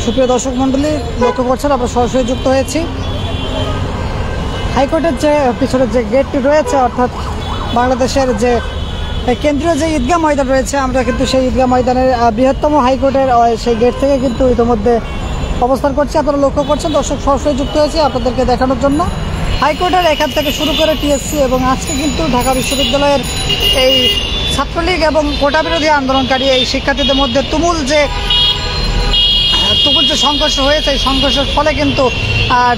সুপ্রিয় দর্শক মণ্ডলী লক্ষ্য করছেন, আমরা সরাসরি যুক্ত হয়েছি হাইকোর্টের যে পিছনের যে গেটটি রয়েছে, অর্থাৎ বাংলাদেশের যে কেন্দ্রীয় যে ঈদগাহ ময়দান রয়েছে, আমরা কিন্তু সেই ঈদগাহ ময়দানের বৃহত্তম হাইকোর্টের সেই গেট থেকে কিন্তু ইতিমধ্যে অবস্থান করছি। আপনারা লক্ষ্য করছেন দর্শক, সরাসরি যুক্ত হয়েছি আপনাদেরকে দেখানোর জন্য হাইকোর্টের এখান থেকে শুরু করে টিএসসি এবং আজকে কিন্তু ঢাকা বিশ্ববিদ্যালয়ের এই ছাত্রলীগ এবং কোটা বিরোধী আন্দোলনকারী এই শিক্ষার্থীদের মধ্যে তুমুল যে সংঘর্ষ হয়েছে, এই সংঘর্ষের ফলে কিন্তু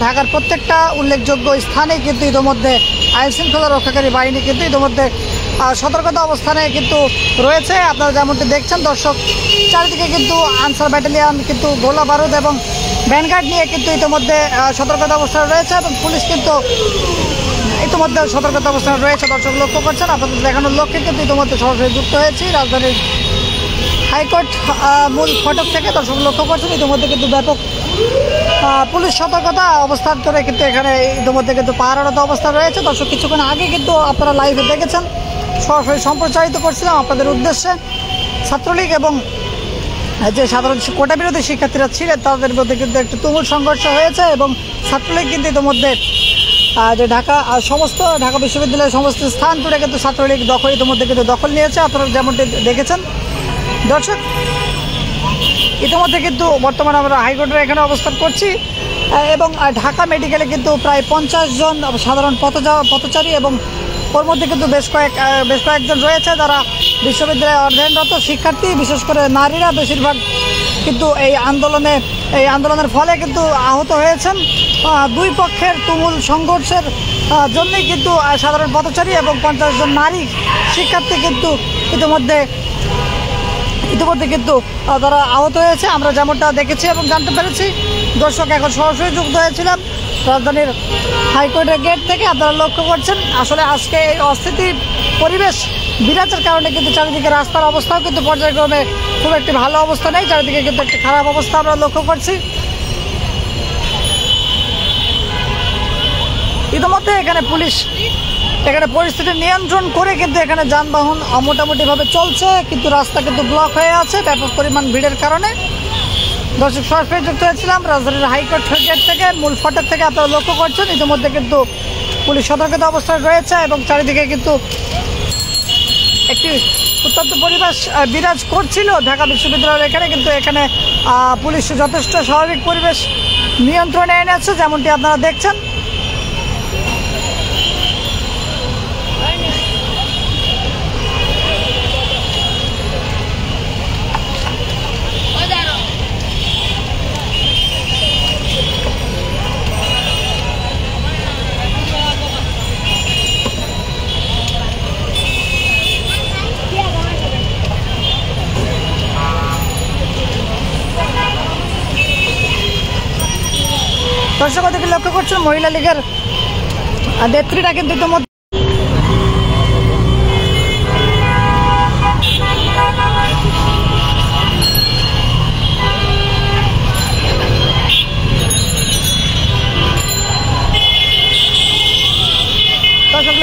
ঢাকার প্রত্যেকটা উল্লেখযোগ্য স্থানে কিন্তু ইতিমধ্যে আইনশৃঙ্খলা রক্ষাকারী বাহিনী কিন্তু ইতিমধ্যে সতর্কতা অবস্থানে কিন্তু রয়েছে। আপনারা যেমনটি দেখছেন দর্শক, চারিদিকে কিন্তু আনসার ব্যাটালিয়ন কিন্তু গোলা বারুদ এবং ব্যানগার্ড নিয়ে কিন্তু ইতিমধ্যে সতর্কতা অবস্থানে রয়েছে এবং পুলিশ কিন্তু ইতিমধ্যে সতর্কতা অবস্থানে রয়েছে। দর্শক লক্ষ্য করছেন, আপনাদের দেখানোর লক্ষ্যে কিন্তু ইতিমধ্যে সরাসরি যুক্ত হয়েছি রাজধানীর হাইকোর্ট মূল ফটক থেকে। দর্শক লক্ষ্য করছেন ইতিমধ্যে কিন্তু ব্যাপক পুলিশ সতর্কতা অবস্থান করে কিন্তু এখানে ইতিমধ্যে কিন্তু পাহারারত অবস্থা রয়েছে। দর্শক কিছুক্ষণ আগে কিন্তু আপনারা লাইভে দেখেছেন, সরাসরি সম্প্রচারিত করছিলাম আপনাদের উদ্দেশ্যে। ছাত্রলীগ এবং যে সাধারণ কোটা বিরোধী শিক্ষার্থীরা ছিলেন তাদের মধ্যে কিন্তু একটি তুমুল সংঘর্ষ হয়েছে এবং ছাত্রলীগ কিন্তু ইতিমধ্যে যে ঢাকা বিশ্ববিদ্যালয়ের সমস্ত স্থান জুড়ে কিন্তু ছাত্রলীগ ইতিমধ্যে কিন্তু দখল নিয়েছে, আপনারা যেমনটি দেখেছেন। দর্শক ইতিমধ্যে কিন্তু বর্তমানে আমরা হাইকোর্টের এখানে অবস্থান করছি এবং ঢাকা মেডিকেলে কিন্তু প্রায় 50 জন সাধারণ পথচারী এবং ওর মধ্যে কিন্তু বেশ কয়েকজন রয়েছে যারা বিশ্ববিদ্যালয়ে অধ্যয়নরত শিক্ষার্থী, বিশেষ করে নারীরা বেশিরভাগ কিন্তু এই আন্দোলনের ফলে কিন্তু আহত হয়েছেন। দুই পক্ষের তুমুল সংঘর্ষের জন্যই কিন্তু সাধারণ পথচারী এবং 50 জন নারী শিক্ষার্থী কিন্তু ইতিমধ্যে কিন্তু তারা আহত হয়েছে, আমরা যেমনটা দেখেছি এবং জানতে পেরেছি। দর্শক এখন সরাসরি যুক্ত হয়েছিলাম রাজধানীর হাইকোর্টের গেট থেকে। আপনারা লক্ষ্য করছেন আসলে আজকে এই অস্থিতি পরিবেশ বিরাজের কারণে কিন্তু চারিদিকে রাস্তার অবস্থাও কিন্তু পর্যায়ক্রমে খুব একটি ভালো অবস্থা নেই, চারিদিকে কিন্তু একটি খারাপ অবস্থা আমরা লক্ষ্য করছি। ইতিমধ্যে এখানে পুলিশ পরিস্থিতি নিয়ন্ত্রণ করে কিন্তু এখানে যানবাহন মোটামুটিভাবে চলছে, কিন্তু রাস্তা কিন্তু ব্লক হয়ে আছে ব্যাপক পরিমাণ ভিড়ের কারণে। দর্শক সরাসরি যুক্ত হয়েছিলাম রাজধানীর হাইকোর্ট গেট থেকে, মূল ফটক থেকে। আপনারা লক্ষ্য করছেন ইতিমধ্যে কিন্তু পুলিশ সতর্কতা অবস্থায় রয়েছে এবং চারিদিকে কিন্তু একটি উত্তপ্ত পরিবেশ বিরাজ করছিল ঢাকা বিশ্ববিদ্যালয়ের এখানে, কিন্তু এখানে পুলিশ যথেষ্ট স্বাভাবিক পরিবেশ নিয়ন্ত্রণে এনেছে যেমনটি আপনারা দেখছেন। দর্শক ওদিকে লক্ষ্য করছেন মহিলা লীগের নেত্রীরা কিন্তু ইতিমধ্যে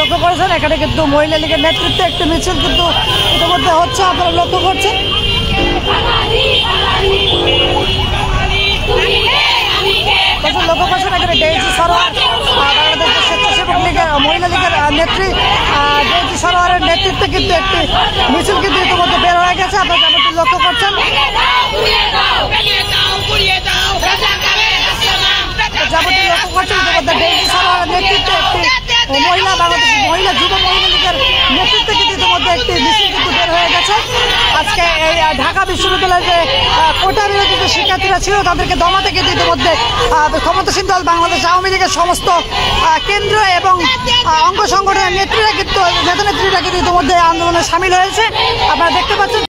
লক্ষ্য করেছেন এখানে কিন্তু মহিলা লীগের নেতৃত্বে একটি মিছিল কিন্তু ইতিমধ্যে হচ্ছে, আপনারা লক্ষ্য করছেন। লক্ষ্য করছেন এখানে ডেইজি সরোয়ার, বাংলাদেশ স্বেচ্ছাসেবক লীগের মহিলা লীগের নেত্রী ডেইজি সরোয়ারের নেতৃত্বে কিন্তু একটি মিছিল কিন্তু ইতিমধ্যে বের হয়ে গেছে, আপনারা যেমনটি লক্ষ্য করছেন। যেমনটি লক্ষ্য করছেন ইতিমধ্যে ডেইজি সরোয়ারের নেতৃত্বে একটি বাংলাদেশ মহিলা যুব মহিলা লীগের নেতৃত্বে কিন্তু ইতিমধ্যে একটি মিছিল কিন্তু বের হয়ে গেছে। আজকে এই ঢাকা বিশ্ববিদ্যালয়ের যে কোটা বিরোধী যে শিক্ষার্থীরা ছিল তাদেরকে দমাতে কিন্তু ইতিমধ্যে ক্ষমতাসীন দল বাংলাদেশ আওয়ামী লীগের সমস্ত কেন্দ্র এবং অঙ্গ সংগঠনের নেত্রীরা কিন্তু ইতিমধ্যে আন্দোলনে সামিল হয়েছে, আপনারা দেখতে পাচ্ছেন।